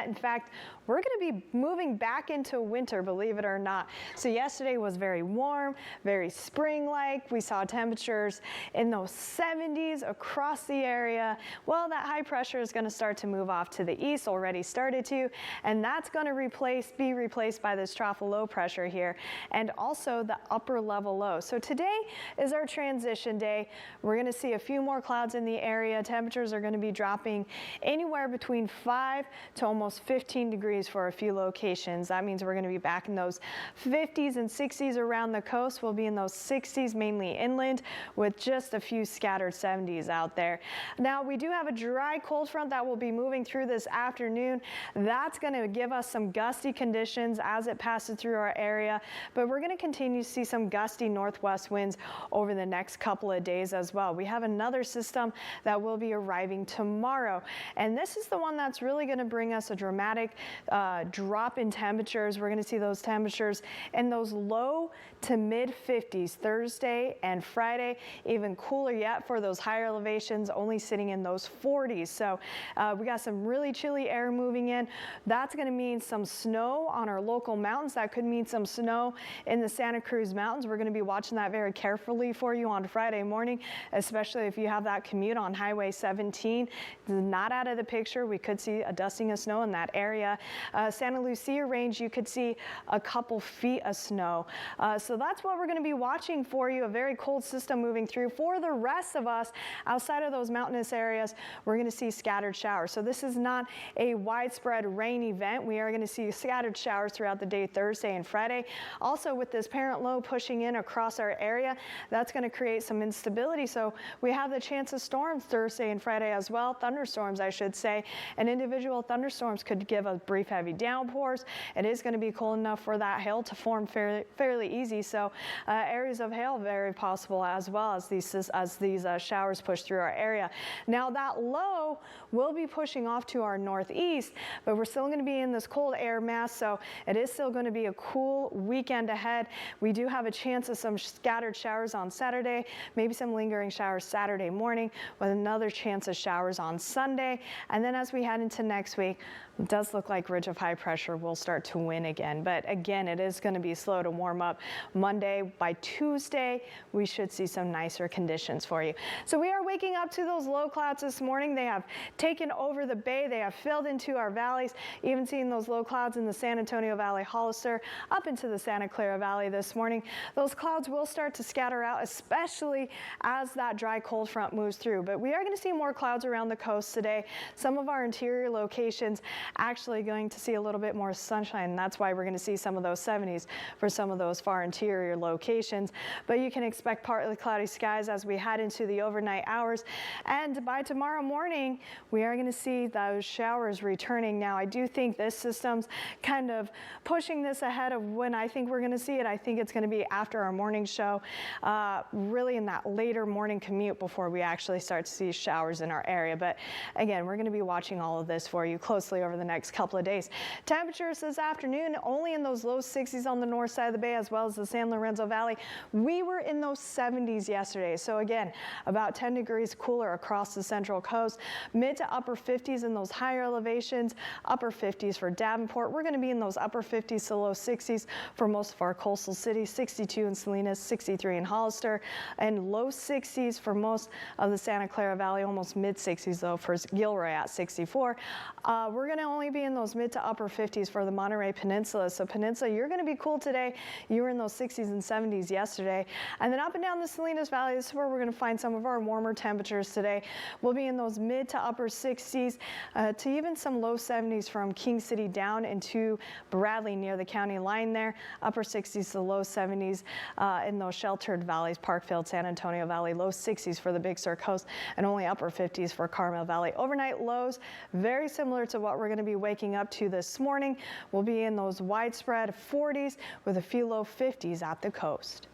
In fact, we're going to be moving back into winter, believe it or not. So yesterday was very warm, very spring-like. We saw temperatures in those 70s across the area. Well, that high pressure is going to start to move off to the east, already started to, and that's going to be replaced by this trough of low pressure here, and also the upper level low. So today is our transition day. We're going to see a few more clouds in the area. Temperatures are going to be dropping anywhere between 5 to almost 15 degrees for a few locations. That means we're going to be back in those 50s and 60s around the coast. We'll be in those 60s mainly inland with just a few scattered 70s out there. Now we do have a dry cold front that will be moving through this afternoon. That's going to give us some gusty conditions as it passes through our area, but we're going to continue to see some gusty northwest winds over the next couple of days as well. We have another system that will be arriving tomorrow, and this is the one that's really going to bring us a dramatic drop in temperatures. We're going to see those temperatures in those low to mid 50s Thursday and Friday, even cooler yet for those higher elevations, only sitting in those 40s. So we got some really chilly air moving in. That's going to mean some snow on our local mountains. That could mean some snow in the Santa Cruz Mountains. We're going to be watching that very carefully for you on Friday morning, especially if you have that commute on Highway 17. Not out of the picture. We could see a dusting of snow in that area. Santa Lucia range, you could see a couple feet of snow. So that's what we're going to be watching for you, a very cold system moving through. For the rest of us, outside of those mountainous areas, we're going to see scattered showers. So this is not a widespread rain event. We are going to see scattered showers throughout the day, Thursday and Friday. Also, with this parent low pushing in across our area, that's going to create some instability. So we have the chance of storms Thursday and Friday as well, thunderstorms, I should say, and individual thunderstorms could give us brief heavy downpours. It is going to be cold enough for that hail to form fairly easy. So areas of hail very possible as well as these showers push through our area. Now that low will be pushing off to our northeast, but we're still going to be in this cold air mass. So it is still going to be a cool weekend ahead. We do have a chance of some scattered showers on Saturday, maybe some lingering showers Saturday morning with another chance of showers on Sunday. And then as we head into next week, it does look like ridge of high pressure will start to win again. But again, it is going to be slow to warm up. Monday, by Tuesday, we should see some nicer conditions for you. So we are waking up to those low clouds this morning. They have taken over the bay. They have filled into our valleys, even seeing those low clouds in the San Antonio Valley, Hollister, up into the Santa Clara Valley this morning. Those clouds will start to scatter out, especially as that dry cold front moves through. But we are going to see more clouds around the coast today. Some of our interior locations actually going to see a little bit more sunshine. And that's why we're going to see some of those 70s for some of those far interior locations. But you can expect partly cloudy skies as we head into the overnight hours. And by tomorrow morning, we are going to see those showers returning. Now, I do think this system's kind of pushing this ahead of when I think we're going to see it. I think it's going to be after our morning show, really in that later morning commute before we actually start to see showers in our area. But again, we're going to be watching all of this for you closely over the next couple of days. Temperatures this afternoon only in those low 60s on the north side of the bay as well as the San Lorenzo Valley. We were in those 70s yesterday. So again, about 10 degrees cooler across the central coast, mid to upper 50s in those higher elevations, upper 50s for Davenport. We're going to be in those upper 50s to low 60s for most of our coastal cities, 62 in Salinas, 63 in Hollister, and low 60s for most of the Santa Clara Valley, almost mid 60s though for Gilroy at 64. We're going to only be in those mid to upper 50s for the Monterey Peninsula. So Peninsula, you're going to be cool today. You were in those 60s and 70s yesterday. And then up and down the Salinas Valley, this is where we're going to find some of our warmer temperatures today. We'll be in those mid to upper 60s to even some low 70s from King City down into Bradley near the county line there. Upper 60s to low 70s in those sheltered valleys, Parkfield, San Antonio Valley, low 60s for the Big Sur coast, and only upper 50s for Carmel Valley. Overnight lows, very similar to what we're going to be waking up to this morning. We'll be in those widespread 40s with a few low 50s at the coast.